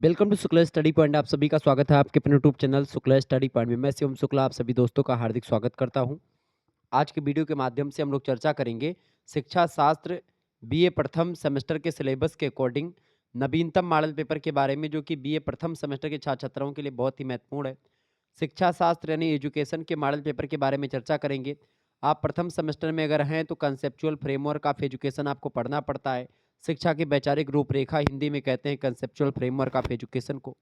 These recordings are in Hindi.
Welcome to Shukla study point. आप सभी का स्वागत है आपके अपने YouTube channel Shukla study point में। मैं शिवम शुक्ला आप सभी दोस्तों का हार्दिक स्वागत करता हूं। आज के वीडियो के माध्यम से हम लोग चर्चा करेंगे शिक्षा शास्त्र बीए प्रथम सेमेस्टर के सिलेबस के अकॉर्डिंग नवीनतम मॉडल पेपर के बारे में, जो कि बीए प्रथम सेमेस्टर के छात्र छात्राओं के लिए बहुत ही महत्वपूर्ण है। शिक्षा शास्त्र यानी एजुकेशन के मॉडल पेपर के बारे में चर्चा करेंगे। आप प्रथम सेमेस्टर में अगर हैं तो कंसेप्चुअल फ्रेमवर्क ऑफ एजुकेशन आपको पढ़ना पड़ता है। शिक्षा की वैचारिक रूपरेखा हिंदी में कहते हैं कंसेप्चुअल फ्रेमवर्क ऑफ एजुकेशन को।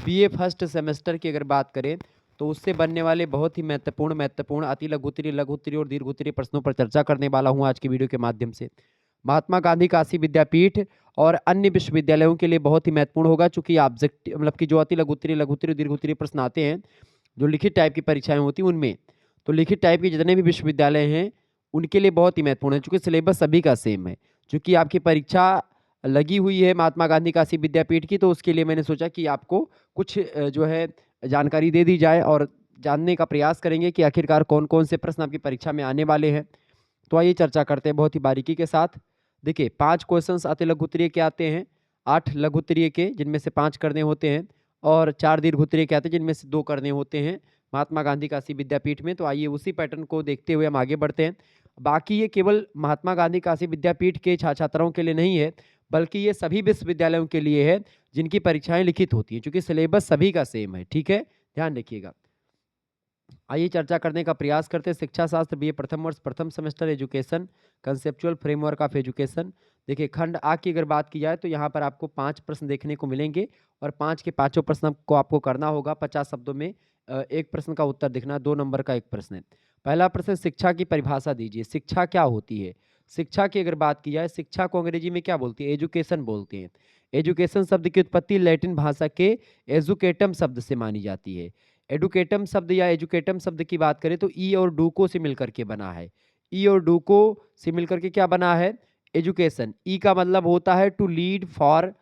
बीए फर्स्ट सेमेस्टर की अगर बात करें तो उससे बनने वाले बहुत ही महत्वपूर्ण अति लघुत्तरीय, लघुत्तरीय और दीर्घोत्तरीय प्रश्नों पर चर्चा करने वाला हूं आज की वीडियो के माध्यम से। महात्मा गांधी काशी विद्यापीठ और अन्य विश्वविद्यालयों के लिए बहुत ही महत्वपूर्ण होगा, चूंकि ऑब्जेक्टिव मतलब कि जो अति लघुत्तरीय, लघुत्तरीय, दीर्घोत्तरीय प्रश्न आते हैं जो लिखित टाइप की परीक्षाएं होती हैं उनमें, तो लिखित टाइप के जितने भी विश्वविद्यालय हैं उनके लिए बहुत ही महत्वपूर्ण है, चूंकि सिलेबस सभी का सेम है। चूंकि आपकी परीक्षा लगी हुई है महात्मा गांधी काशी विद्यापीठ की, तो उसके लिए मैंने सोचा कि आपको कुछ जो है जानकारी दे दी जाए और जानने का प्रयास करेंगे कि आखिरकार कौन कौन से प्रश्न आपकी परीक्षा में आने वाले हैं। तो आइए चर्चा करते हैं बहुत ही बारीकी के साथ। देखिए 5 क्वेश्चंस अति लघुत्तरीय के आते हैं, 8 लघुत्तरीय के जिनमें से 5 करने होते हैं और 4 दीर्घोत्तरीय के आते हैं जिनमें से 2 करने होते हैं महात्मा गांधी काशी विद्यापीठ में। तो आइए उसी पैटर्न को देखते हुए हम आगे बढ़ते हैं। बाकी ये केवल महात्मा गांधी काशी विद्यापीठ के छात्र छात्राओं के लिए नहीं है, बल्कि ये सभी विश्वविद्यालयों के लिए है जिनकी परीक्षाएं लिखित होती हैं, क्योंकि सिलेबस सभी का सेम है। ठीक है, ध्यान रखिएगा। आइए चर्चा करने का प्रयास करते हैं। शिक्षा शास्त्र बीए प्रथम वर्ष प्रथम semester education conceptual framework of education. देखिए खंड आ की अगर बात की जाए तो यहाँ पर आपको 5 प्रश्न देखने को मिलेंगे और 5 के पांचों प्रश्न को आपको करना होगा 50 शब्दों में। एक प्रश्न का उत्तर दिखना, 2 नंबर का एक प्रश्न है। पहला प्रश्न, शिक्षा की परिभाषा दीजिए। शिक्षा क्या होती है? शिक्षा की अगर बात की जाए, शिक्षा को अंग्रेजी में क्या बोलती है? एजुकेशन बोलते हैं। एजुकेशन शब्द की उत्पत्ति लैटिन भाषा के एजुकेटम शब्द से मानी जाती है। एडुकेटम शब्द या एजुकेटम शब्द की बात करें तो ई और डूको से मिलकर के बना है। ई और डूको से मिलकर के क्या बना है? एजुकेशन। ई का मतलब होता है टू लीड फॉर,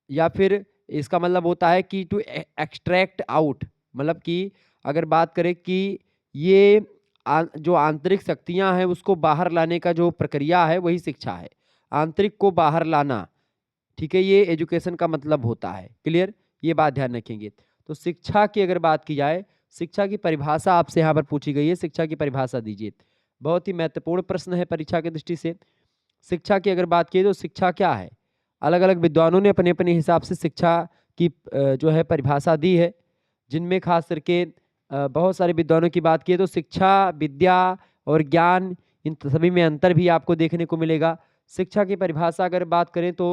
या फिर इसका मतलब होता है कि टू एक्सट्रैक्ट आउट, मतलब कि अगर बात करें कि ये जो आंतरिक शक्तियां हैं उसको बाहर लाने का जो प्रक्रिया है वही शिक्षा है। आंतरिक को बाहर लाना, ठीक है, ये एजुकेशन का मतलब होता है। क्लियर, ये बात ध्यान रखेंगे। तो शिक्षा की अगर बात की जाए, शिक्षा की परिभाषा आपसे यहाँ पर पूछी गई है, शिक्षा की परिभाषा दीजिए। बहुत ही महत्वपूर्ण प्रश्न है परीक्षा की दृष्टि से। शिक्षा की अगर बात की तो शिक्षा क्या है? अलग अलग विद्वानों ने अपने अपने हिसाब से शिक्षा की जो है परिभाषा दी है, जिनमें खास करके बहुत सारे विद्वानों की बात की तो शिक्षा, विद्या और ज्ञान, इन सभी में अंतर भी आपको देखने को मिलेगा। शिक्षा की परिभाषा अगर बात करें तो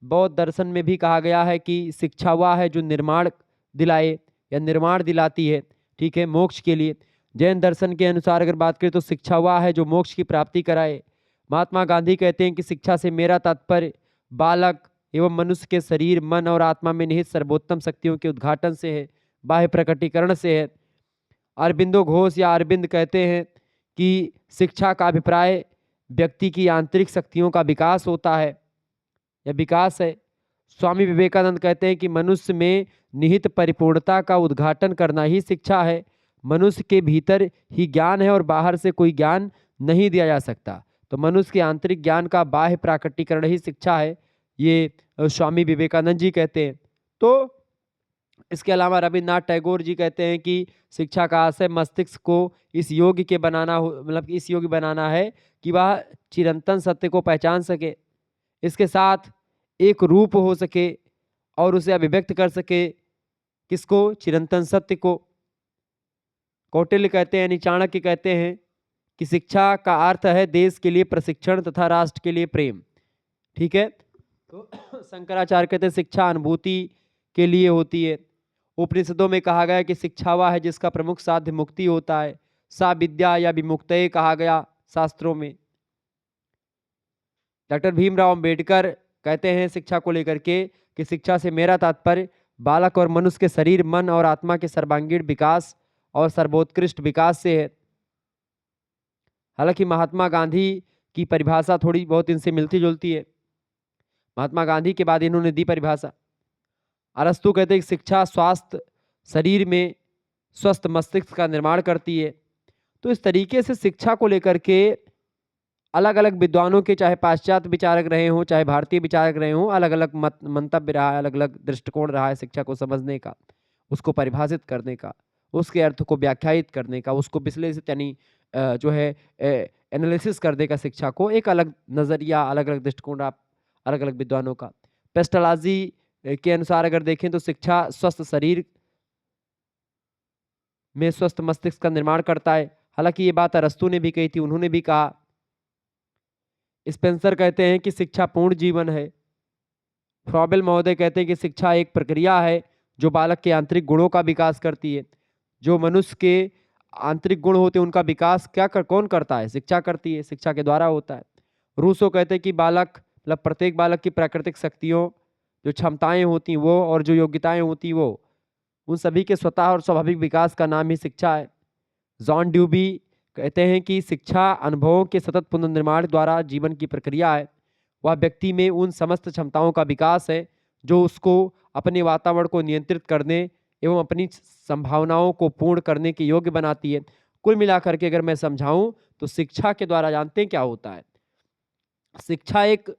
बौद्ध दर्शन में भी कहा गया है कि शिक्षा वह है जो निर्माण दिलाए या निर्माण दिलाती है, ठीक है, मोक्ष के लिए। जैन दर्शन के अनुसार अगर बात करें तो शिक्षा वह है जो मोक्ष की प्राप्ति कराए। महात्मा गांधी कहते हैं कि शिक्षा से मेरा तात्पर्य बालक एवं मनुष्य के शरीर, मन और आत्मा में निहित सर्वोत्तम शक्तियों के उद्घाटन से है, बाह्य प्रकटीकरण से है। अरबिंदो घोष या अरविंद कहते हैं कि शिक्षा का अभिप्राय व्यक्ति की आंतरिक शक्तियों का विकास होता है या विकास है। स्वामी विवेकानंद कहते हैं कि मनुष्य में निहित परिपूर्णता का उद्घाटन करना ही शिक्षा है। मनुष्य के भीतर ही ज्ञान है और बाहर से कोई ज्ञान नहीं दिया जा सकता, तो मनुष्य के आंतरिक ज्ञान का बाह्य प्राकटीकरण ही शिक्षा है, ये स्वामी विवेकानंद जी कहते हैं। तो इसके अलावा रविन्द्रनाथ टैगोर जी कहते हैं कि शिक्षा का आशय मस्तिष्क को इस योग्य के बनाना मतलब इस योग्य बनाना है कि वह चिरंतन सत्य को पहचान सके, इसके साथ एक रूप हो सके और उसे अभिव्यक्त कर सके। किसको? चिरंतन सत्य को। कौटिल्य कहते हैं यानी चाणक्य कहते हैं कि शिक्षा का अर्थ है देश के लिए प्रशिक्षण तथा राष्ट्र के लिए प्रेम। ठीक है, तो शंकराचार्य कहते हैं शिक्षा अनुभूति के लिए होती है। उपनिषदों में कहा गया कि शिक्षा वह है जिसका प्रमुख साध्य मुक्ति होता है। सा विद्या या विमुक्तये कहा गया शास्त्रों में। डॉक्टर भीमराव अंबेडकर कहते हैं शिक्षा को लेकर के कि शिक्षा से मेरा तात्पर्य बालक और मनुष्य के शरीर, मन और आत्मा के सर्वांगीण विकास और सर्वोत्कृष्ट विकास से है। हालांकि महात्मा गांधी की परिभाषा थोड़ी बहुत इनसे मिलती जुलती है। महात्मा गांधी के बाद इन्होंने दी परिभाषा। अरस्तु कहते हैं कि शिक्षा स्वास्थ्य शरीर में स्वस्थ मस्तिष्क का निर्माण करती है। तो इस तरीके से शिक्षा को लेकर के अलग अलग विद्वानों के, चाहे पाश्चात्य विचारक रहे हों चाहे भारतीय विचारक रहे हों, अलग अलग मंतव्य रहा है, अलग अलग दृष्टिकोण रहा है शिक्षा को समझने का, उसको परिभाषित करने का, उसके अर्थ को व्याख्यायित करने का, उसको विश्लेषित यानी जो है एनालिसिस करने का, शिक्षा को एक अलग नज़रिया, अलग अलग दृष्टिकोण आप अलग अलग विद्वानों का। पेस्टोलॉजी के अनुसार अगर देखें तो शिक्षा स्वस्थ शरीर में स्वस्थ मस्तिष्क का निर्माण करता है। हालांकि ये बात अरस्तू ने भी कही थी, उन्होंने भी कहा। स्पेंसर कहते हैं कि शिक्षा पूर्ण जीवन है। फ्रॉबेल महोदय कहते हैं कि शिक्षा एक प्रक्रिया है जो बालक के आंतरिक गुणों का विकास करती है। जो मनुष्य के आंतरिक गुण होते हैं उनका विकास कौन करता है? शिक्षा करती है, शिक्षा के द्वारा होता है। रूसो कहते हैं कि बालक मतलब प्रत्येक बालक की प्राकृतिक शक्तियों, जो क्षमताएं होती वो और जो योग्यताएं होती वो, उन सभी के स्वतः और स्वाभाविक विकास का नाम ही शिक्षा है। जॉन ड्यूबी कहते हैं कि शिक्षा अनुभवों के सतत पुनर्निर्माण द्वारा जीवन की प्रक्रिया है। वह व्यक्ति में उन समस्त क्षमताओं का विकास है जो उसको अपने वातावरण को नियंत्रित करने एवं अपनी संभावनाओं को पूर्ण करने के योग्य बनाती है। कुल मिलाकर के अगर मैं समझाऊं तो शिक्षा के द्वारा जानते हैं क्या होता है? शिक्षा एक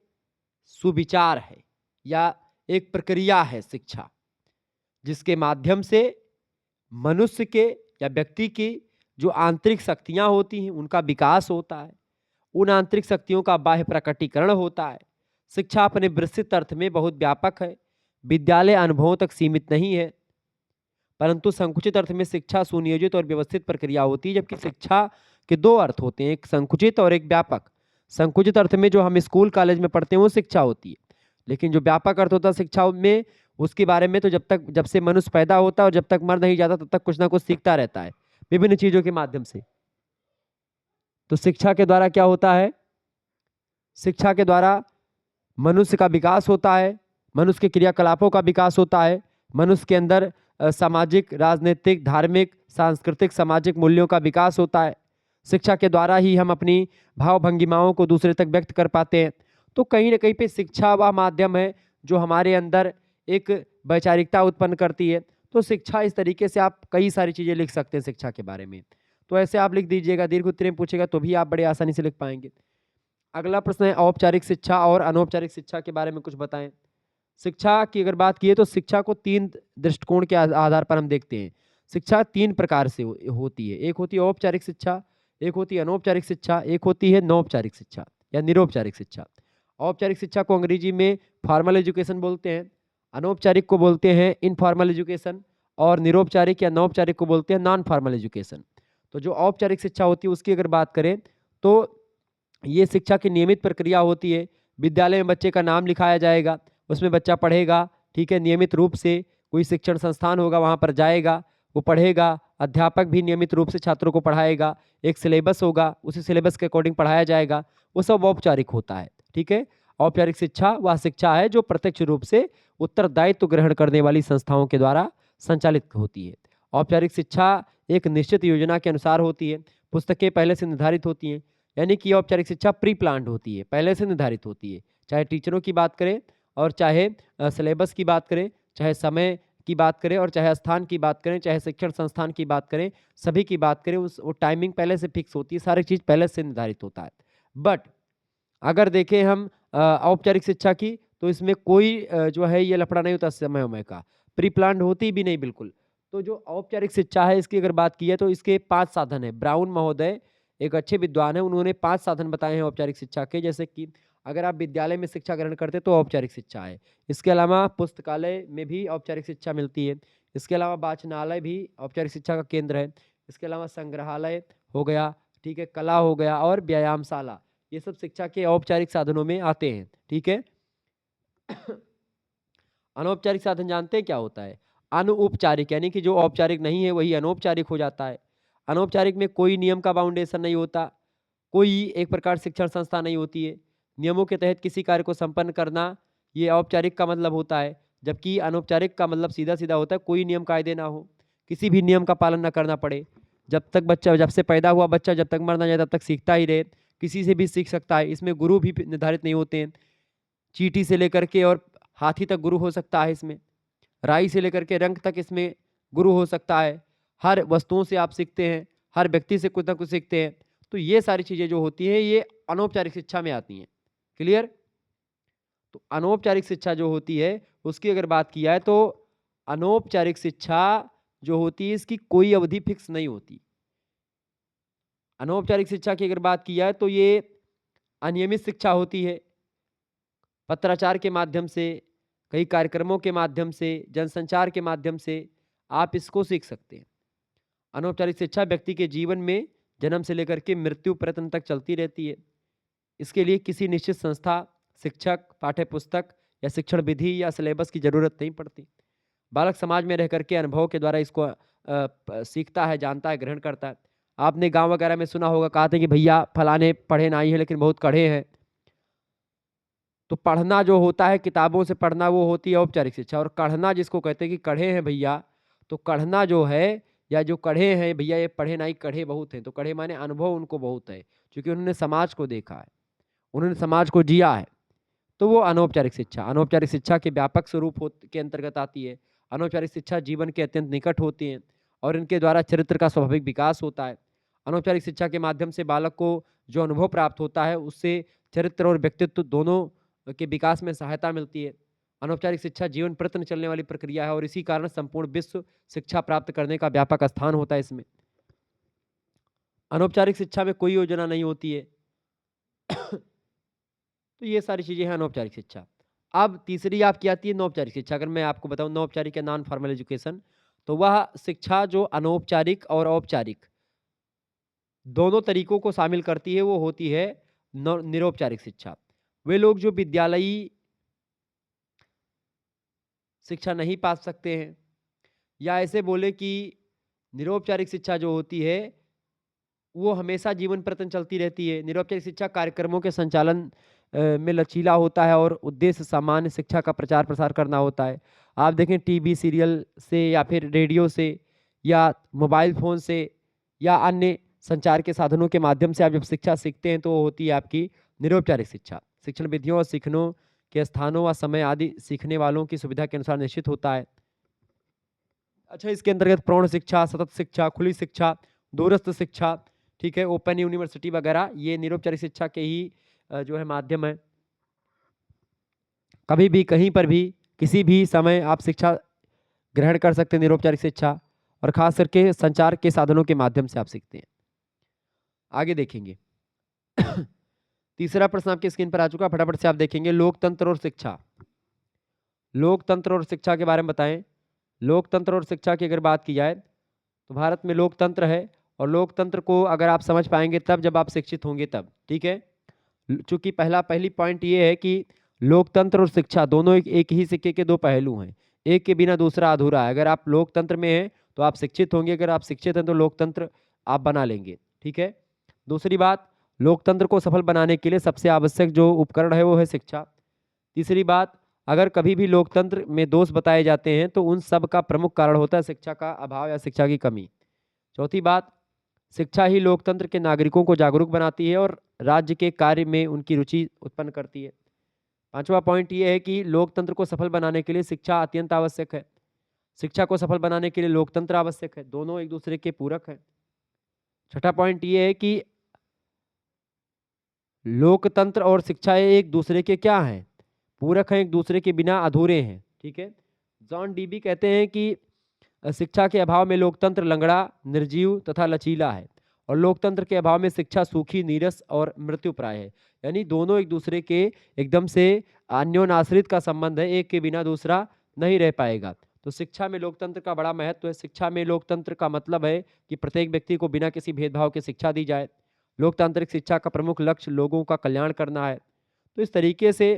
सुविचार है या एक प्रक्रिया है शिक्षा, जिसके माध्यम से मनुष्य के या व्यक्ति की जो आंतरिक शक्तियां होती हैं उनका विकास होता है, उन आंतरिक शक्तियों का बाह्य प्रकटीकरण होता है। शिक्षा अपने विस्तृत अर्थ में बहुत व्यापक है, विद्यालय अनुभवों तक सीमित नहीं है, परंतु संकुचित अर्थ में शिक्षा सुनियोजित और व्यवस्थित प्रक्रिया होती है। जबकि शिक्षा के दो अर्थ होते हैं, एक संकुचित और एक व्यापक। संकुचित अर्थ में जो हम स्कूल कॉलेज में पढ़ते हैं वो शिक्षा होती है, लेकिन जो व्यापक अर्थ होता है शिक्षा में, उसके बारे में तो जब से मनुष्य पैदा होता है और जब तक मर नहीं जाता तब तक कुछ ना कुछ सीखता रहता है विभिन्न चीजों के माध्यम से। तो शिक्षा के द्वारा क्या होता है? शिक्षा के द्वारा मनुष्य का विकास होता है, मनुष्य के क्रियाकलापों का विकास होता है, मनुष्य के अंदर सामाजिक, राजनीतिक, धार्मिक, सांस्कृतिक, सामाजिक मूल्यों का विकास होता है। शिक्षा के द्वारा ही हम अपनी भाव भंगिमाओं को दूसरे तक व्यक्त कर पाते हैं। तो कहीं ना कहीं पे शिक्षा वह माध्यम है जो हमारे अंदर एक वैचारिकता उत्पन्न करती है। तो शिक्षा इस तरीके से आप कई सारी चीज़ें लिख सकते हैं शिक्षा के बारे में। तो ऐसे आप लिख दीजिएगा, दीर्घ उत्तरीय में पूछेगा तो भी आप बड़े आसानी से लिख पाएंगे। अगला प्रश्न है औपचारिक शिक्षा और अनौपचारिक शिक्षा के बारे में कुछ बताएं। शिक्षा की अगर बात की तो शिक्षा को तीन दृष्टिकोण के आधार पर हम देखते हैं। शिक्षा तीन प्रकार से होती है। एक होती है औपचारिक शिक्षा, एक होती है अनौपचारिक शिक्षा, एक होती है नौपचारिक शिक्षा या निरौपचारिक शिक्षा। औपचारिक शिक्षा को अंग्रेजी में फॉर्मल एजुकेशन बोलते हैं, अनौपचारिक को बोलते हैं इनफॉर्मल एजुकेशन, और निरौपचारिक या नौपचारिक को बोलते हैं नॉन फॉर्मल एजुकेशन। तो जो औपचारिक शिक्षा होती है उसकी अगर बात करें तो ये शिक्षा की नियमित प्रक्रिया होती है। विद्यालय में बच्चे का नाम लिखाया जाएगा, उसमें बच्चा पढ़ेगा, ठीक है, नियमित रूप से कोई शिक्षण संस्थान होगा वहाँ पर जाएगा, वो पढ़ेगा, अध्यापक भी नियमित रूप से छात्रों को पढ़ाएगा, एक सिलेबस होगा, उसी सिलेबस के अकॉर्डिंग पढ़ाया जाएगा, वो सब औपचारिक होता है। ठीक है, औपचारिक शिक्षा वह शिक्षा है जो प्रत्यक्ष रूप से उत्तरदायित्व ग्रहण करने वाली संस्थाओं के द्वारा संचालित होती है। औपचारिक शिक्षा एक निश्चित योजना के अनुसार होती है, पुस्तकें पहले से निर्धारित होती हैं, यानी कि औपचारिक शिक्षा प्री प्लान्ड होती है, पहले से निर्धारित होती है। चाहे टीचरों की बात करें और चाहे सिलेबस की बात करें, चाहे समय की बात करें और चाहे स्थान की बात करें, चाहे शिक्षण संस्थान की बात करें, सभी की बात करें, वो टाइमिंग पहले से फिक्स होती है, सारी चीज़ पहले से निर्धारित होता है। बट अगर देखें हम औपचारिक शिक्षा की तो इसमें कोई जो है ये लफड़ा नहीं होता समय उमय का, प्री प्लान्ड होती भी नहीं बिल्कुल। तो जो औपचारिक शिक्षा है इसकी अगर बात की है तो इसके 5 साधन है। ब्राउन महोदय एक अच्छे विद्वान है, उन्होंने 5 साधन बताए हैं औपचारिक शिक्षा के, जैसे कि अगर आप विद्यालय में शिक्षा ग्रहण करते तो औपचारिक शिक्षा है। इसके अलावा पुस्तकालय में भी औपचारिक शिक्षा मिलती है। इसके अलावा वाचनालय भी औपचारिक शिक्षा का केंद्र है। इसके अलावा संग्रहालय हो गया, ठीक है, कला हो गया और व्यायामशाला, ये सब शिक्षा के औपचारिक साधनों में आते हैं। ठीक है। अनौपचारिक साधन जानते हैं क्या होता है? अनौपचारिक यानी कि जो औपचारिक नहीं है वही अनौपचारिक हो जाता है। अनौपचारिक में कोई नियम का बाउंडेशन नहीं होता, कोई एक प्रकार शिक्षण संस्था नहीं होती है, नियमों के तहत किसी कार्य को संपन्न करना, ये औपचारिक का मतलब होता है। जबकि अनौपचारिक का मतलब सीधा सीधा होता है कोई नियम कायदे ना हो, किसी भी नियम का पालन ना करना पड़े। जब से पैदा हुआ बच्चा जब तक मर ना जाए तब तक सीखता ही रहे, किसी से भी सीख सकता है। इसमें गुरु भी निर्धारित नहीं होते हैं, चींटी से लेकर के और हाथी तक गुरु हो सकता है इसमें, राई से लेकर के रंग तक इसमें गुरु हो सकता है। हर वस्तुओं से आप सीखते हैं, हर व्यक्ति से कुछ ना कुछ सीखते हैं। तो ये सारी चीज़ें जो होती हैं ये अनौपचारिक शिक्षा में आती हैं। क्लियर? तो अनौपचारिक शिक्षा जो होती है उसकी अगर बात की जाए तो अनौपचारिक शिक्षा जो होती है इसकी कोई अवधि फिक्स नहीं होती। अनौपचारिक शिक्षा की अगर बात की जाए तो ये अनियमित शिक्षा होती है। पत्राचार के माध्यम से, कई कार्यक्रमों के माध्यम से, जनसंचार के माध्यम से आप इसको सीख सकते हैं। अनौपचारिक शिक्षा व्यक्ति के जीवन में जन्म से लेकर के मृत्यु पर्यंत तक चलती रहती है। इसके लिए किसी निश्चित संस्था, शिक्षक, पाठ्य पुस्तक या शिक्षण विधि या सिलेबस की जरूरत नहीं पड़ती। बालक समाज में रह करके अनुभव के द्वारा इसको सीखता है, जानता है, ग्रहण करता है। आपने गांव वगैरह में सुना होगा, कहते हैं कि भैया फलाने पढ़े नहीं है लेकिन बहुत कढ़े हैं। तो पढ़ना जो होता है, किताबों से पढ़ना, वो होती है औपचारिक शिक्षा। और कढ़ना जिसको कहते हैं कि कढ़े हैं भैया, तो कढ़ना जो है या जो कढ़े हैं भैया ये पढ़े नहीं, कढ़े बहुत हैं। तो कढ़े माने अनुभव उनको बहुत है, क्योंकि उन्होंने समाज को देखा है, उन्होंने समाज को जिया है। तो वो अनौपचारिक शिक्षा, अनौपचारिक शिक्षा के व्यापक स्वरूप के अंतर्गत आती है। अनौपचारिक शिक्षा जीवन के अत्यंत निकट होती है और इनके द्वारा चरित्र का स्वाभाविक विकास होता है। अनौपचारिक शिक्षा के माध्यम से बालक को जो अनुभव प्राप्त होता है उससे चरित्र और व्यक्तित्व दोनों के विकास में सहायता मिलती है। अनौपचारिक शिक्षा जीवन प्रयत्न चलने वाली प्रक्रिया है और इसी कारण संपूर्ण विश्व शिक्षा प्राप्त करने का व्यापक स्थान होता है इसमें। अनौपचारिक शिक्षा में कोई योजना नहीं होती है। तो ये सारी चीजें हैं अनौपचारिक शिक्षा। अब तीसरी आपकी आती है नौपचारिक शिक्षा। अगर मैं आपको बताऊं नौपचारिक या नॉन फॉर्मल एजुकेशन, तो वह शिक्षा जो अनौपचारिक और औपचारिक दोनों तरीकों को शामिल करती है, वो होती है निरौपचारिक शिक्षा। वे लोग जो विद्यालयी शिक्षा नहीं पा सकते हैं, या ऐसे बोले कि निरौपचारिक शिक्षा जो होती है वो हमेशा जीवन प्रयत्न चलती रहती है। निरौपचारिक शिक्षा कार्यक्रमों के संचालन में लचीला होता है और उद्देश्य सामान्य शिक्षा का प्रचार प्रसार करना होता है। आप देखें टीवी सीरियल से या फिर रेडियो से या मोबाइल फ़ोन से या अन्य संचार के साधनों के माध्यम से आप जब शिक्षा सीखते हैं तो वो होती है आपकी निरौपचारिक शिक्षा। शिक्षण विधियों और सीखनों के स्थानों व समय आदि सीखने वालों की सुविधा के अनुसार निश्चित होता है। अच्छा, इसके अंतर्गत प्रौढ़ शिक्षा, सतत शिक्षा, खुली शिक्षा, दूरस्थ शिक्षा, ठीक है, ओपन यूनिवर्सिटी वगैरह, ये निरौपचारिक शिक्षा के ही जो है माध्यम है। कभी भी कहीं पर भी किसी भी समय आप शिक्षा ग्रहण कर सकते हैं निरौपचारिक शिक्षा, और खास करके संचार के साधनों के माध्यम से आप सीखते हैं। आगे देखेंगे। तीसरा प्रश्न आपकी स्क्रीन पर आ चुका, फटाफट से आप देखेंगे। लोकतंत्र और शिक्षा। लोकतंत्र और शिक्षा के बारे में बताएं। लोकतंत्र और शिक्षा की अगर बात की जाए तो भारत में लोकतंत्र है, और लोकतंत्र को अगर आप समझ पाएंगे तब जब आप शिक्षित होंगे तब, ठीक है। चूंकि पहली पॉइंट ये है कि लोकतंत्र और शिक्षा दोनों एक ही सिक्के के दो पहलू हैं, एक के बिना दूसरा अधूरा है। अगर आप लोकतंत्र में हैं तो आप शिक्षित होंगे, अगर आप शिक्षित हैं तो लोकतंत्र आप बना लेंगे, ठीक है। दूसरी बात, लोकतंत्र को सफल बनाने के लिए सबसे आवश्यक जो उपकरण है वो है शिक्षा। तीसरी बात, अगर कभी भी लोकतंत्र में दोष बताए जाते हैं तो उन सब का प्रमुख कारण होता है शिक्षा का अभाव या शिक्षा की कमी। चौथी बात, शिक्षा ही लोकतंत्र के नागरिकों को जागरूक बनाती है और राज्य के कार्य में उनकी रुचि उत्पन्न करती है। पांचवा पॉइंट ये है कि लोकतंत्र को सफल बनाने के लिए शिक्षा अत्यंत आवश्यक है। शिक्षा को सफल बनाने के लिए लोकतंत्र आवश्यक है, दोनों एक दूसरे के पूरक हैं। छठा पॉइंट ये है कि लोकतंत्र और शिक्षा एक दूसरे के क्या हैं, पूरक हैं, एक दूसरे के बिना अधूरे हैं, ठीक है। जॉन डीबी कहते हैं कि शिक्षा के अभाव में लोकतंत्र लंगड़ा, निर्जीव तथा लचीला है, और लोकतंत्र के अभाव में शिक्षा सूखी, नीरस और मृत्युप्राय है। यानी दोनों एक दूसरे के एकदम से अन्योन्याश्रित का संबंध है, एक के बिना दूसरा नहीं रह पाएगा। तो शिक्षा में लोकतंत्र का बड़ा महत्व है। शिक्षा में लोकतंत्र का मतलब है कि प्रत्येक व्यक्ति को बिना किसी भेदभाव के शिक्षा दी जाए। लोकतांत्रिक शिक्षा का प्रमुख लक्ष्य लोगों का कल्याण करना है। तो इस तरीके से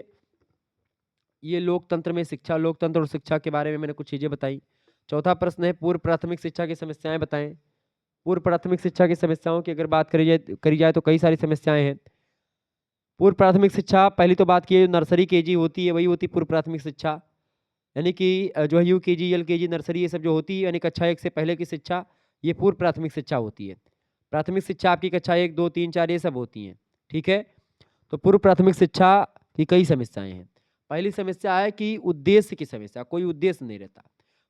ये लोकतंत्र में शिक्षा, लोकतंत्र और शिक्षा के बारे में मैंने कुछ चीज़ें बताई। चौथा प्रश्न है पूर्व प्राथमिक शिक्षा की समस्याएं बताएं। पूर्व प्राथमिक शिक्षा की समस्याओं की अगर बात करी जाए तो कई सारी समस्याएं हैं। पूर्व प्राथमिक शिक्षा, पहली तो बात की नर्सरी केजी होती है, वही होती पूर्व प्राथमिक शिक्षा। यानी कि जो है यूकेजी, एलकेजी, नर्सरी, ये सब जो होती है यानी कक्षा 1 से पहले की शिक्षा, ये पूर्व प्राथमिक शिक्षा होती है। प्राथमिक शिक्षा आपकी कक्षा 1, 2, 3, 4 ये सब होती हैं, ठीक है। तो पूर्व प्राथमिक शिक्षा की कई समस्याएं हैं। पहली समस्या है कि उद्देश्य की समस्या, कोई उद्देश्य नहीं रहता।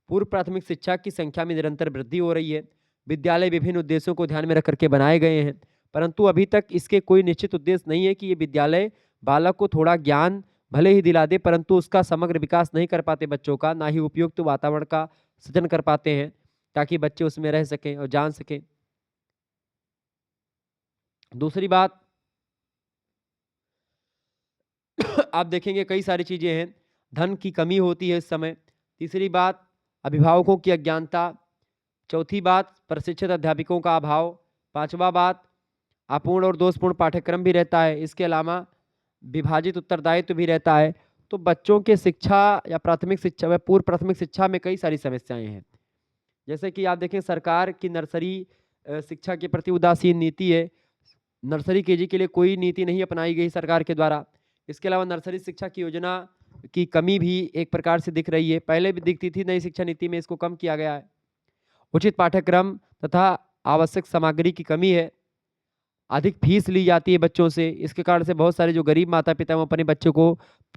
पूर्व प्राथमिक शिक्षा की संख्या में निरंतर वृद्धि हो रही है। विद्यालय विभिन्न उद्देश्यों को ध्यान में रख करके बनाए गए हैं। परंतु अभी तक इसके कोई निश्चित उद्देश्य नहीं है कि ये विद्यालय बालक को थोड़ा ज्ञान भले ही दिला दे, परंतु उसका समग्र विकास नहीं कर पाते बच्चों का, ना ही उपयुक्त वातावरण का सृजन कर पाते हैं ताकि बच्चे उसमें रह सकें और जान सकें। दूसरी बात आप देखेंगे कई सारी चीजें हैं, धन की कमी होती है इस समय। तीसरी बात अभिभावकों की अज्ञानता। चौथी बात प्रशिक्षित अध्यापकों का अभाव। पांचवा बात अपूर्ण और दोषपूर्ण पाठ्यक्रम भी रहता है। इसके अलावा विभाजित उत्तरदायित्व भी रहता है। तो बच्चों के शिक्षा या प्राथमिक शिक्षा व पूर्व प्राथमिक शिक्षा में कई सारी समस्याएं हैं। जैसे कि आप देखें सरकार की नर्सरी शिक्षा के प्रति उदासीन नीति है। नर्सरी केजी के लिए कोई नीति नहीं अपनाई गई सरकार के द्वारा। इसके अलावा नर्सरी शिक्षा की योजना की कमी भी एक प्रकार से दिख रही है, पहले भी दिखती थी, नई शिक्षा नीति में इसको कम किया गया है। उचित पाठ्यक्रम तथा आवश्यक सामग्री की कमी है। अधिक फीस ली जाती है बच्चों से, इसके कारण से बहुत सारे जो गरीब माता पिता हैं वो अपने बच्चों को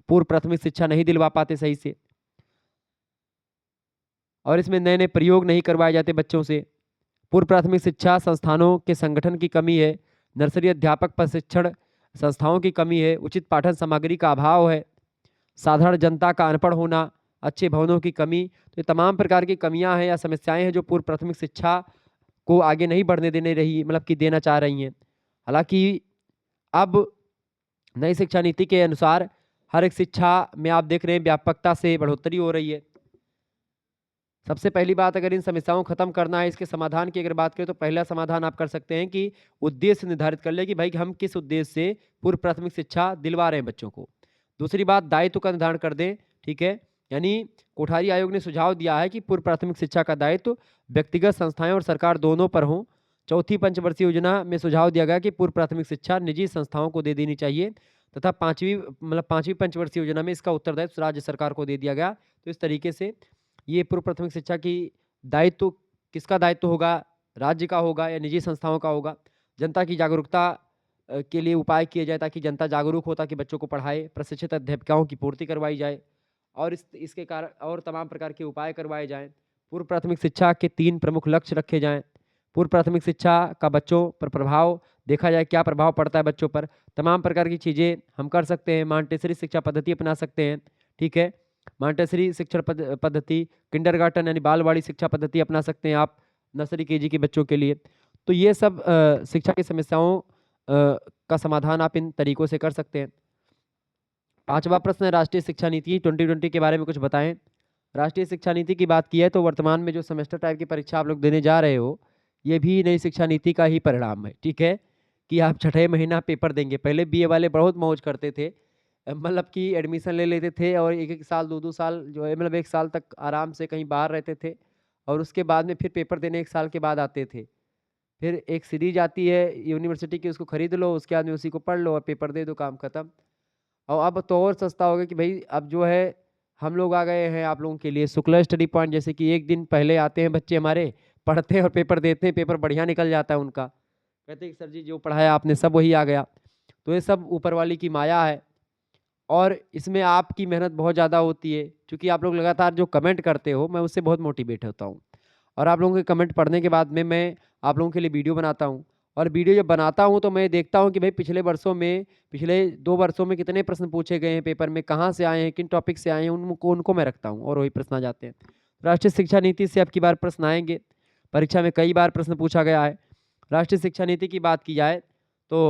पूर्व प्राथमिक शिक्षा नहीं दिलवा पाते सही से, और इसमें नए नए प्रयोग नहीं करवाए जाते बच्चों से। पूर्व प्राथमिक शिक्षा संस्थानों के संगठन की कमी है। नर्सरी अध्यापक प्रशिक्षण संस्थाओं की कमी है। उचित पाठन सामग्री का अभाव है। साधारण जनता का अनपढ़ होना, अच्छे भवनों की कमी। तो ये तमाम प्रकार की कमियां हैं या समस्याएं हैं जो पूर्व प्राथमिक शिक्षा को आगे नहीं बढ़ने देने रही, मतलब कि देना चाह रही हैं। हालांकि अब नई शिक्षा नीति के अनुसार हर एक शिक्षा में आप देख रहे हैं व्यापकता से बढ़ोतरी हो रही है। सबसे पहली बात, अगर इन समस्याओं को खत्म करना है, इसके समाधान की अगर बात करें तो पहला समाधान आप कर सकते हैं कि उद्देश्य निर्धारित कर ले कि भाई हम किस उद्देश्य से पूर्व प्राथमिक शिक्षा दिलवा रहे हैं बच्चों को। दूसरी बात, दायित्व का निर्धारण कर दें, ठीक है। यानी कोठारी आयोग ने सुझाव दिया है कि पूर्व प्राथमिक शिक्षा का दायित्व व्यक्तिगत संस्थाएं और सरकार दोनों पर हो। चौथी पंचवर्षीय योजना में सुझाव दिया गया कि पूर्व प्राथमिक शिक्षा निजी संस्थाओं को दे देनी चाहिए, तथा पांचवी पंचवर्षीय योजना में इसका उत्तरदायित्व राज्य सरकार को दे दिया गया। तो इस तरीके से ये पूर्व प्राथमिक शिक्षा की दायित्व किसका दायित्व होगा, राज्य का होगा या निजी संस्थाओं का होगा। जनता की जागरूकता के लिए उपाय किए जाए ताकि जनता जागरूक हो, ताकि बच्चों को पढ़ाए। प्रशिक्षित अध्यापकों की पूर्ति करवाई जाए और इसके कारण और तमाम प्रकार के उपाय करवाए जाएं। पूर्व प्राथमिक शिक्षा के 3 प्रमुख लक्ष्य रखे जाएं। पूर्व प्राथमिक शिक्षा का बच्चों पर प्रभाव देखा जाए, क्या प्रभाव पड़ता है बच्चों पर। तमाम प्रकार की चीज़ें हम कर सकते हैं। मॉन्टेसरी शिक्षा पद्धति अपना सकते हैं, ठीक है। मॉन्टेसरी शिक्षण पद्धति, किंडरगार्टन यानी बालवाड़ी शिक्षा पद्धति अपना सकते हैं आप नर्सरी केजी के बच्चों के लिए। तो ये सब शिक्षा की समस्याओं का समाधान आप इन तरीकों से कर सकते हैं। पांचवा प्रश्न है राष्ट्रीय शिक्षा नीति 2020 के बारे में कुछ बताएं। राष्ट्रीय शिक्षा नीति की बात की है तो वर्तमान में जो सेमेस्टर टाइप की परीक्षा आप लोग देने जा रहे हो, ये भी नई शिक्षा नीति का ही परिणाम है, ठीक है। कि आप छठे महीना पेपर देंगे। पहले बीए वाले बहुत मौज करते थे, मतलब कि एडमिशन ले लेते थे और एक एक साल 2-2 साल जो है, मतलब 1 साल तक आराम से कहीं बाहर रहते थे, और उसके बाद में फिर पेपर देने 1 साल के बाद आते थे। फिर एक सीरीज आती है यूनिवर्सिटी की, उसको खरीद लो, उसके बाद में उसी को पढ़ लो और पेपर दे दो, काम खत्म। और अब तो और सस्ता हो गया कि भाई अब जो है हम लोग आ गए हैं आप लोगों के लिए शुक्ला स्टडी पॉइंट, जैसे कि एक दिन पहले आते हैं बच्चे हमारे, पढ़ते हैं और पेपर देते हैं, पेपर बढ़िया निकल जाता है उनका। कहते हैं कि सर जी जो पढ़ाया आपने सब वही आ गया। तो ये सब ऊपर वाली की माया है, और इसमें आपकी मेहनत बहुत ज़्यादा होती है, क्योंकि आप लोग लगातार जो कमेंट करते हो मैं उससे बहुत मोटिवेट होता हूँ। और आप लोगों के कमेंट पढ़ने के बाद में मैं आप लोगों के लिए वीडियो बनाता हूँ, और वीडियो जब बनाता हूँ तो मैं देखता हूँ कि भाई पिछले 2 वर्षों में कितने प्रश्न पूछे गए हैं पेपर में, कहाँ से आए हैं, किन टॉपिक से आए हैं, उनको मैं रखता हूँ और वही प्रश्न आ जाते हैं। राष्ट्रीय शिक्षा नीति से अब की बार प्रश्न आएंगे, परीक्षा में कई बार प्रश्न पूछा गया है। राष्ट्रीय शिक्षा नीति की बात की जाए तो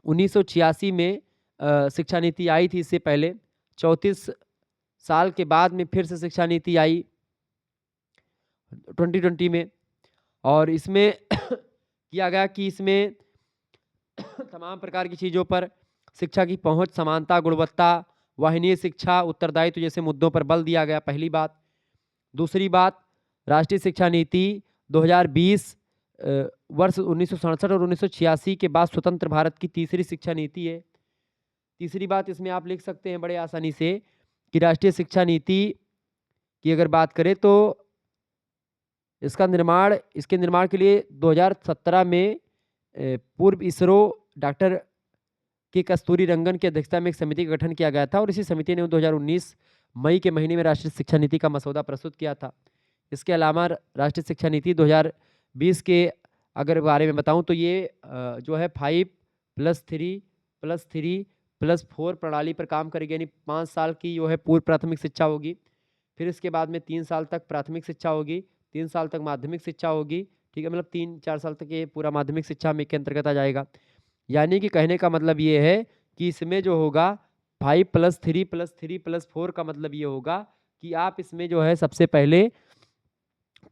1986 में शिक्षा नीति आई थी। इससे पहले 34 साल के बाद में फिर से शिक्षा नीति आई 2020 में, और इसमें किया गया कि इसमें तमाम प्रकार की चीज़ों पर शिक्षा की पहुंच, समानता, गुणवत्ता, वाहिनीय शिक्षा, उत्तरदायित्व जैसे मुद्दों पर बल दिया गया, पहली बात। दूसरी बात, राष्ट्रीय शिक्षा नीति 2020 वर्ष 1967 और 1986 के बाद स्वतंत्र भारत की तीसरी शिक्षा नीति है। तीसरी बात इसमें आप लिख सकते हैं बड़े आसानी से कि राष्ट्रीय शिक्षा नीति की अगर बात करें तो इसके निर्माण के लिए 2017 में पूर्व इसरो डॉक्टर के कस्तूरी रंगन की अध्यक्षता में एक समिति का गठन किया गया था, और इसी समिति ने 2019 मई के महीने में राष्ट्रीय शिक्षा नीति का मसौदा प्रस्तुत किया था। इसके अलावा राष्ट्रीय शिक्षा नीति 2020 के अगर बारे में बताऊँ तो ये जो है 5+3+3+4 प्रणाली पर काम करेगी, यानी 5 साल की जो है पूर्व प्राथमिक शिक्षा होगी। फिर इसके बाद में 3 साल तक प्राथमिक शिक्षा होगी, 3 साल तक माध्यमिक शिक्षा होगी, ठीक है? मतलब 3-4 साल तक ये पूरा माध्यमिक शिक्षा में के अंतर्गत आ जाएगा। यानी कि कहने का मतलब ये है कि इसमें जो होगा 5+3+3+4 का मतलब ये होगा कि आप इसमें जो है सबसे पहले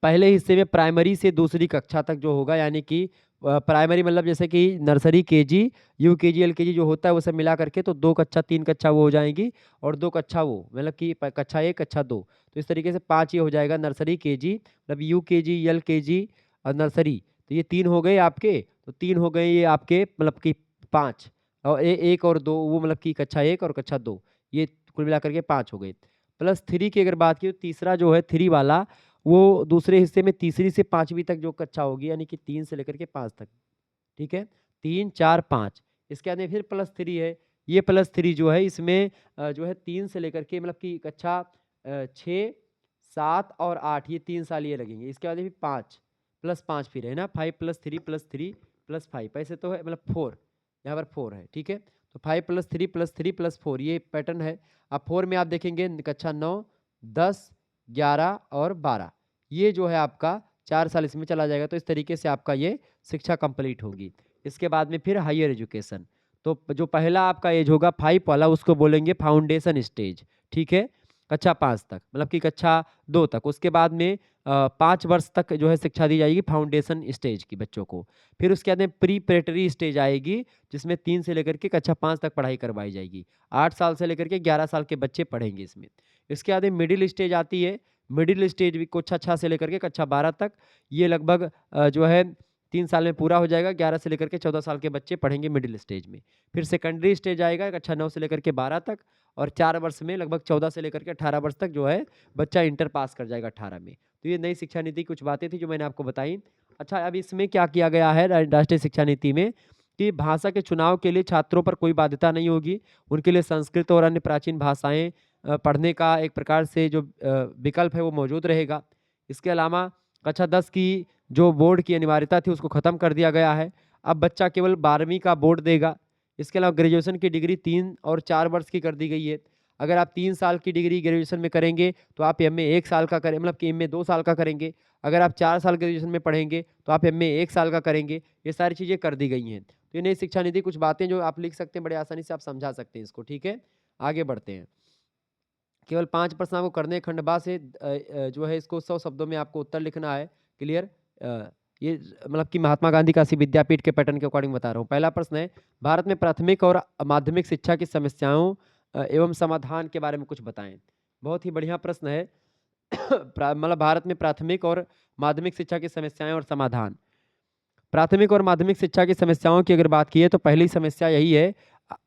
पहले हिस्से में प्राइमरी से दूसरी कक्षा तक जो होगा, यानी कि प्राइमरी मतलब जैसे कि नर्सरी, केजी, यूकेजी, एलकेजी जो होता है वो सब मिला करके तो 2 कक्षा 3 कक्षा वो हो जाएँगी और 2 कक्षा वो मतलब कि कक्षा 1 कक्षा 2, तो इस तरीके से 5 ये हो जाएगा नर्सरी, केजी मतलब यूकेजी, एलकेजी और नर्सरी। तो ये 3 हो गए आपके, तो 3 हो गए ये आपके मतलब कि 5 और 1 और 2 वो मतलब कि कक्षा 1 और कक्षा 2, ये कुल मिलाकर के 5 हो गए। प्लस 3 की अगर बात की तो तीसरा जो है 3 वाला वो दूसरे हिस्से में तीसरी से 5वीं तक जो कक्षा होगी, यानी कि 3 से लेकर के 5 तक, ठीक है? 3, 4, 5 इसके बाद में फिर प्लस 3 है। ये प्लस 3 जो है इसमें जो है 3 से लेकर के मतलब कि कक्षा 6, 7 और 8 ये 3 साल ये लगेंगे। इसके बाद में फिर 5 प्लस 5 फिर है ना, 5+3+3+5 ऐसे तो है मतलब 4 यहाँ पर 4 है, ठीक है? तो 5+3+3+4 ये पैटर्न है। अब 4 में आप देखेंगे कक्षा 9, 10, 11 और 12 ये जो है आपका 4 साल इसमें चला जाएगा, तो इस तरीके से आपका ये शिक्षा कंप्लीट होगी। इसके बाद में फिर हायर एजुकेशन, तो जो पहला आपका एज होगा 5 वाला उसको बोलेंगे फाउंडेशन स्टेज, ठीक है? कक्षा 5 तक मतलब कि कक्षा 2 तक। उसके बाद में 5 वर्ष तक जो है शिक्षा दी जाएगी फाउंडेशन स्टेज की बच्चों को। फिर उसके बाद में प्री-प्रेटरी स्टेज आएगी जिसमें 3 से लेकर के कक्षा 5 तक पढ़ाई करवाई जाएगी। 8 साल से लेकर के 11 साल के बच्चे पढ़ेंगे इसमें। इसके बाद में मिडिल स्टेज आती है। मिडिल स्टेज भी कक्षा 6 से लेकर के कक्षा 12 तक, ये लगभग जो है 3 साल में पूरा हो जाएगा। 11 से लेकर के 14 साल के बच्चे पढ़ेंगे मिडिल स्टेज में। फिर सेकेंडरी स्टेज आएगा कक्षा 9 से लेकर के 12 तक और 4 वर्ष में लगभग 14 से लेकर के 18 वर्ष तक जो है बच्चा इंटर पास कर जाएगा 18 में। तो ये नई शिक्षा नीति कुछ बातें थी जो मैंने आपको बताई। अच्छा, अब इसमें क्या किया गया है राष्ट्रीय शिक्षा नीति में कि भाषा के चुनाव के लिए छात्रों पर कोई बाध्यता नहीं होगी। उनके लिए संस्कृत और अन्य प्राचीन भाषाएँ पढ़ने का एक प्रकार से जो विकल्प है वो मौजूद रहेगा। इसके अलावा कक्षा 10 की जो बोर्ड की अनिवार्यता थी उसको ख़त्म कर दिया गया है। अब बच्चा केवल 12वीं का बोर्ड देगा। इसके अलावा ग्रेजुएशन की डिग्री 3 और 4 वर्ष की कर दी गई है। अगर आप 3 साल की डिग्री ग्रेजुएशन में करेंगे तो आप एमए 1 साल का करें मतलब कि एमए 2 साल का करेंगे। अगर आप 4 साल ग्रेजुएशन में पढ़ेंगे तो आप एमए 1 साल का करेंगे। ये सारी चीज़ें कर दी गई हैं। तो ये नई शिक्षा नीति कुछ बातें जो आप लिख सकते हैं, बड़े आसानी से आप समझा सकते हैं इसको, ठीक है? आगे बढ़ते हैं। केवल 5 प्रश्न आपको करने हैं खंडवा से जो है इसको 100 शब्दों में आपको उत्तर लिखना है, क्लियर? ये मतलब कि महात्मा गांधी काशी विद्यापीठ के पैटर्न के अकॉर्डिंग बता रहा हूँ। पहला प्रश्न है, भारत में प्राथमिक और माध्यमिक शिक्षा की समस्याओं एवं समाधान के बारे में कुछ बताएँ। बहुत ही बढ़िया प्रश्न है। मतलब भारत में प्राथमिक और माध्यमिक शिक्षा की समस्याएँ और समाधान। प्राथमिक और माध्यमिक शिक्षा की समस्याओं की अगर बात की तो पहली समस्या यही है,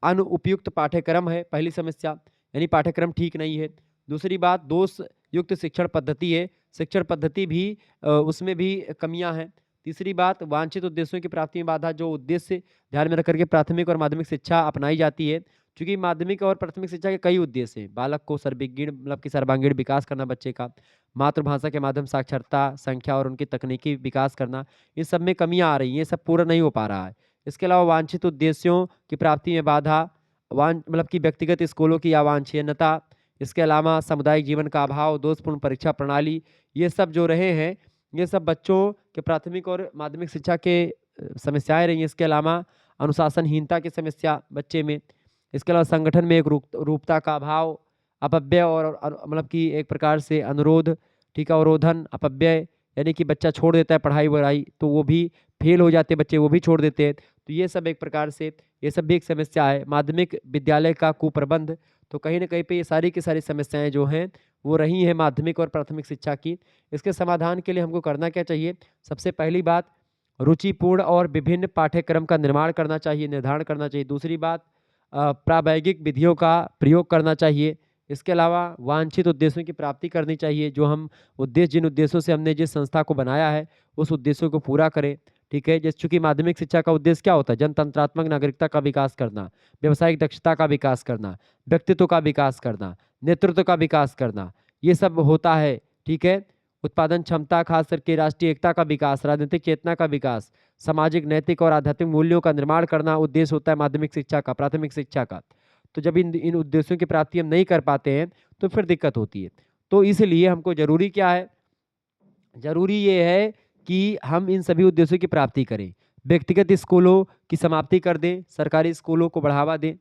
अनुपयुक्त पाठ्यक्रम है पहली समस्या, यानी पाठ्यक्रम ठीक नहीं है। दूसरी बात दोष युक्त शिक्षण पद्धति है, शिक्षण पद्धति भी उसमें भी कमियां हैं। तीसरी बात वांछित उद्देश्यों की प्राप्ति में बाधा, जो उद्देश्य ध्यान में रख करके प्राथमिक और माध्यमिक शिक्षा अपनाई जाती है, क्योंकि माध्यमिक और प्राथमिक शिक्षा के कई उद्देश्य हैं। बालक को सर्वांगीण मतलब कि सर्वांगीण विकास करना, बच्चे का मातृभाषा के माध्यम साक्षरता, संख्या और उनकी तकनीकी विकास करना, इन सब में कमियां आ रही हैं, ये सब पूरा नहीं हो पा रहा है। इसके अलावा वांछित उद्देश्यों की प्राप्ति में बाधा, मतलब कि व्यक्तिगत स्कूलों की अवांछनीयता, इसके अलावा सामुदायिक जीवन का अभाव, दोषपूर्ण परीक्षा प्रणाली, ये सब जो रहे हैं, ये सब बच्चों के प्राथमिक और माध्यमिक शिक्षा के समस्याएं रही हैं। इसके अलावा अनुशासनहीनता की समस्या बच्चे में, इसके अलावा संगठन में एक रूपता का अभाव, अपव्यय और मतलब कि एक प्रकार से अनुरोध, ठीक है, अवरोधन, अपव्यय, यानी कि बच्चा छोड़ देता है पढ़ाई-वढ़ाई तो वो भी फेल हो जाते हैं बच्चे, वो भी छोड़ देते हैं। तो ये सब एक प्रकार से ये सब भी एक समस्या है। माध्यमिक विद्यालय का कुप्रबंध, तो कहीं न कहीं पे ये सारी की सारी समस्याएँ जो हैं, वो रही हैं माध्यमिक और प्राथमिक शिक्षा की। इसके समाधान के लिए हमको करना क्या चाहिए? सबसे पहली बात, रुचिपूर्ण और विभिन्न पाठ्यक्रम का निर्माण करना चाहिए, निर्धारण करना चाहिए। दूसरी बात, प्रावैगिक विधियों का प्रयोग करना चाहिए। इसके अलावा वांछित उद्देश्यों की प्राप्ति करनी चाहिए, जो हम उद्देश्य जिन उद्देश्यों से हमने जिस संस्था को बनाया है, उस उद्देश्यों को पूरा करें, ठीक है? जैसे चूँकि माध्यमिक शिक्षा का उद्देश्य क्या होता है? जनतंत्रात्मक नागरिकता का विकास करना, व्यावसायिक दक्षता का विकास करना, व्यक्तित्व का विकास करना, नेतृत्व का विकास करना, ये सब होता है, ठीक है? उत्पादन क्षमता, खास करके राष्ट्रीय एकता का विकास, राजनीतिक चेतना का विकास, सामाजिक, नैतिक और आध्यात्मिक मूल्यों का निर्माण करना उद्देश्य होता है माध्यमिक शिक्षा का, प्राथमिक शिक्षा का। तो जब इन इन उद्देश्यों की प्राप्ति हम नहीं कर पाते हैं तो फिर दिक्कत होती है। तो इसलिए हमको ज़रूरी क्या है? ज़रूरी ये है कि हम इन सभी उद्देश्यों की प्राप्ति करें। व्यक्तिगत स्कूलों की समाप्ति कर दें, सरकारी स्कूलों को बढ़ावा दें।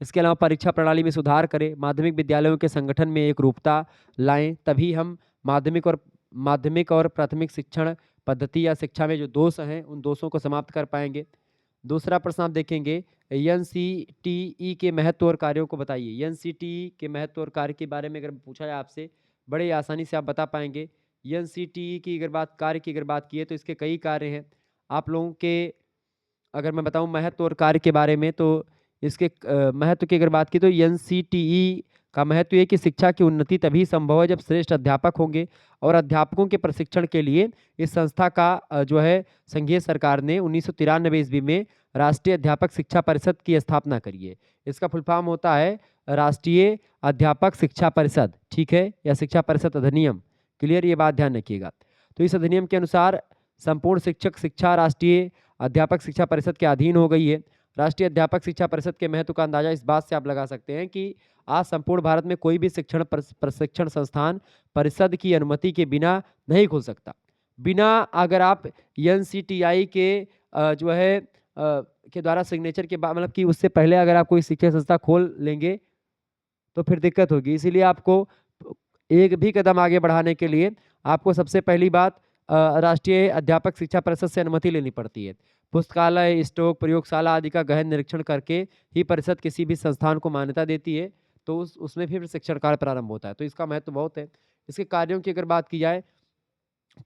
इसके अलावा परीक्षा प्रणाली में सुधार करें, माध्यमिक विद्यालयों के संगठन में एकरूपता लाएँ, तभी हम माध्यमिक और प्राथमिक शिक्षण पद्धति या शिक्षा में जो दोष हैं, उन दोषों को समाप्त कर पाएँगे। दूसरा प्रश्न आप देखेंगे, एनसीटीई के महत्व और कार्यों को बताइए। एनसीटीई के महत्व और कार्य के बारे में अगर पूछा जाए आपसे, बड़े आसानी से आप बता पाएँगे। एनसीटीई की कार्य की अगर बात की है तो इसके कई कार्य हैं। आप लोगों के अगर मैं बताऊँ महत्व और कार्य के बारे में, तो इसके महत्व की अगर बात की तो एनसीटीई का महत्व ये कि शिक्षा की उन्नति तभी संभव है जब श्रेष्ठ अध्यापक होंगे, और अध्यापकों के प्रशिक्षण के लिए इस संस्था का जो है संघीय सरकार ने 1993 ईस्वी में राष्ट्रीय अध्यापक शिक्षा परिषद की स्थापना करी है। इसका फुल फॉर्म होता है राष्ट्रीय अध्यापक शिक्षा परिषद, ठीक है, या शिक्षा परिषद अधिनियम। क्लियर, ये बात ध्यान रखिएगा। तो इस अधिनियम के अनुसार संपूर्ण शिक्षक शिक्षा राष्ट्रीय अध्यापक शिक्षा परिषद के अधीन हो गई है। राष्ट्रीय अध्यापक शिक्षा परिषद के महत्व का अंदाजा इस बात से आप लगा सकते हैं कि आज संपूर्ण भारत में कोई भी प्रशिक्षण संस्थान परिषद की अनुमति के बिना नहीं खुल सकता। बिना अगर आप एनसीटीई के जो है के द्वारा सिग्नेचर के बाद, मतलब कि उससे पहले अगर आप कोई शिक्षण संस्था खोल लेंगे तो फिर दिक्कत होगी। इसीलिए आपको एक भी कदम आगे बढ़ाने के लिए आपको सबसे पहली बात राष्ट्रीय अध्यापक शिक्षा परिषद से अनुमति लेनी पड़ती है। पुस्तकालय, स्टॉक, प्रयोगशाला आदि का गहन निरीक्षण करके ही परिषद किसी भी संस्थान को मान्यता देती है, तो उसमें फिर शिक्षण कार्य प्रारंभ होता है। तो इसका महत्व बहुत है। इसके कार्यों की अगर बात की जाए,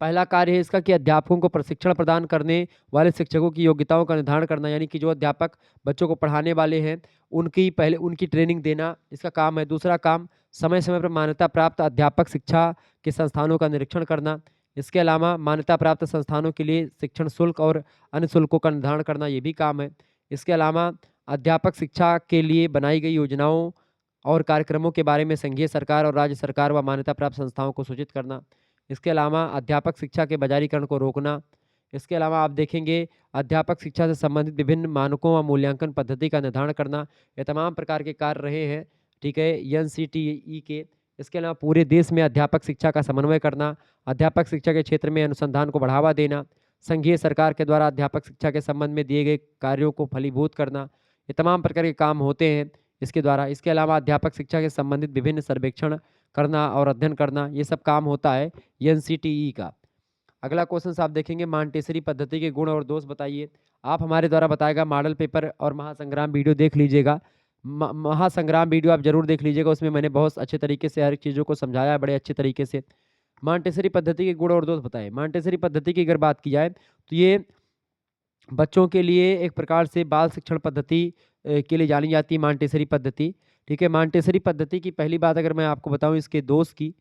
पहला कार्य है इसका कि अध्यापकों को प्रशिक्षण प्रदान करने वाले शिक्षकों की योग्यताओं का निर्धारण करना, यानी कि जो अध्यापक बच्चों को पढ़ाने वाले हैं उनकी ट्रेनिंग देना, इसका काम है। दूसरा काम, समय समय पर मान्यता प्राप्त अध्यापक शिक्षा के संस्थानों का निरीक्षण करना। इसके अलावा मान्यता प्राप्त संस्थानों के लिए शिक्षण शुल्क और अन्य शुल्कों का निर्धारण करना, ये भी काम है। इसके अलावा अध्यापक शिक्षा के लिए बनाई गई योजनाओं और कार्यक्रमों के बारे में संघीय सरकार और राज्य सरकार व मान्यता प्राप्त संस्थाओं को सूचित करना। इसके अलावा अध्यापक शिक्षा के बाजारीकरण को रोकना। इसके अलावा आप देखेंगे अध्यापक शिक्षा से संबंधित विभिन्न मानकों व मूल्यांकन पद्धति का निर्धारण करना। ये तमाम प्रकार के कार्य रहे हैं, ठीक है, एनसीटीई के। इसके अलावा पूरे देश में अध्यापक शिक्षा का समन्वय करना, अध्यापक शिक्षा के क्षेत्र में अनुसंधान को बढ़ावा देना, संघीय सरकार के द्वारा अध्यापक शिक्षा के संबंध में दिए गए कार्यों को फलीभूत करना, ये तमाम प्रकार के काम होते हैं इसके द्वारा। इसके अलावा अध्यापक शिक्षा के संबंधित विभिन्न सर्वेक्षण करना और अध्ययन करना, ये सब काम होता है एनसीटीई का। अगला क्वेश्चन आप देखेंगे, मॉन्टेसरी पद्धति के गुण और दोष बताइए। आप हमारे द्वारा बताएगा मॉडल पेपर और महासंग्राम वीडियो देख लीजिएगा। महासंग्राम वीडियो आप जरूर देख लीजिएगा, उसमें मैंने बहुत अच्छे तरीके से हर चीज़ों को समझाया है, बड़े अच्छे तरीके से। मॉन्टेसरी पद्धति के गुण और दोष बताएं। मॉन्टेसरी पद्धति की अगर बात की जाए तो ये बच्चों के लिए एक प्रकार से बाल शिक्षण पद्धति के लिए जानी जाती है मॉन्टेसरी पद्धति, ठीक है। मॉन्टेसरी पद्धति की पहली बात अगर मैं आपको बताऊं इसके दोष की,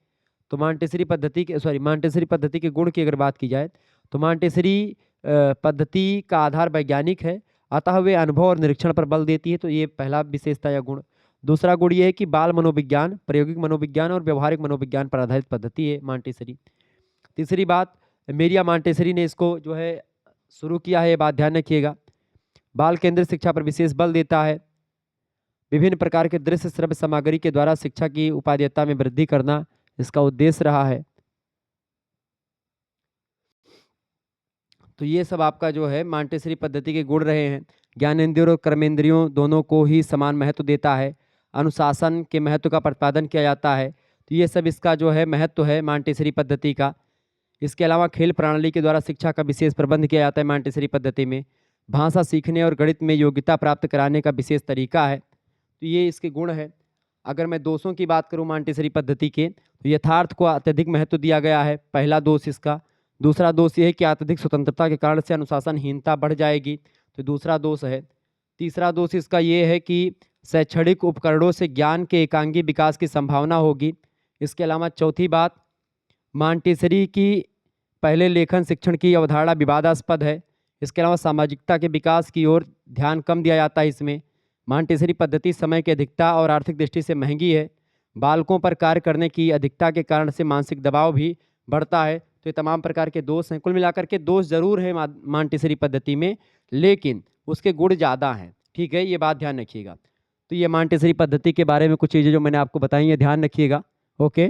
तो मॉन्टेसरी पद्धति के गुण की अगर बात की जाए तो मॉन्टेसरी पद्धति का आधार वैज्ञानिक है, अतः वे अनुभव और निरीक्षण पर बल देती है, तो ये पहला विशेषता या गुण। दूसरा गुण ये है कि बाल मनोविज्ञान, प्रायोगिक मनोविज्ञान और व्यवहारिक मनोविज्ञान पर आधारित पद्धति है मॉन्टेसरी। तीसरी बात, मेरिया मॉन्टेसरी ने इसको जो है शुरू किया है, ये बात ध्यान रखिएगा। बाल केंद्रित शिक्षा पर विशेष बल देता है। विभिन्न प्रकार के दृश्य श्रव्य सामग्री के द्वारा शिक्षा की उपादेयता में वृद्धि करना इसका उद्देश्य रहा है। तो ये सब आपका जो है मॉन्टेसरी पद्धति के गुण रहे हैं। ज्ञानेंद्रियों और कर्मेंद्रियों दोनों को ही समान महत्व देता है। अनुशासन के महत्व का प्रतिपादन किया जाता है। तो ये सब इसका जो है महत्व है मॉन्टेसरी पद्धति का। इसके अलावा खेल प्रणाली के द्वारा शिक्षा का विशेष प्रबंध किया जाता है मॉन्टेसरी पद्धति में। भाषा सीखने और गणित में योग्यता प्राप्त कराने का विशेष तरीका है। तो ये इसके गुण है। अगर मैं दोषों की बात करूँ मॉन्टेसरी पद्धति के, तो यथार्थ को अत्यधिक महत्व दिया गया है, पहला दोष इसका। दूसरा दोष ये है कि अत्यधिक स्वतंत्रता के कारण से अनुशासनहीनता बढ़ जाएगी, तो दूसरा दोष है। तीसरा दोष इसका ये है कि शैक्षणिक उपकरणों से ज्ञान के एकांगी विकास की संभावना होगी। इसके अलावा चौथी बात, मॉन्टेसरी की पहले लेखन शिक्षण की अवधारणा विवादास्पद है। इसके अलावा सामाजिकता के विकास की ओर ध्यान कम दिया जाता है इसमें। मॉन्टेसरी पद्धति समय की अधिकता और आर्थिक दृष्टि से महंगी है। बालकों पर कार्य करने की अधिकता के कारण से मानसिक दबाव भी बढ़ता है। तो ये तमाम प्रकार के दोष हैं। कुल मिलाकर के दोष जरूर है मॉन्टेसरी पद्धति में, लेकिन उसके गुण ज़्यादा हैं। ठीक है, ये बात ध्यान रखिएगा। तो ये मॉन्टेसरी पद्धति के बारे में कुछ चीज़ें जो मैंने आपको बताई है, ध्यान रखिएगा। ओके।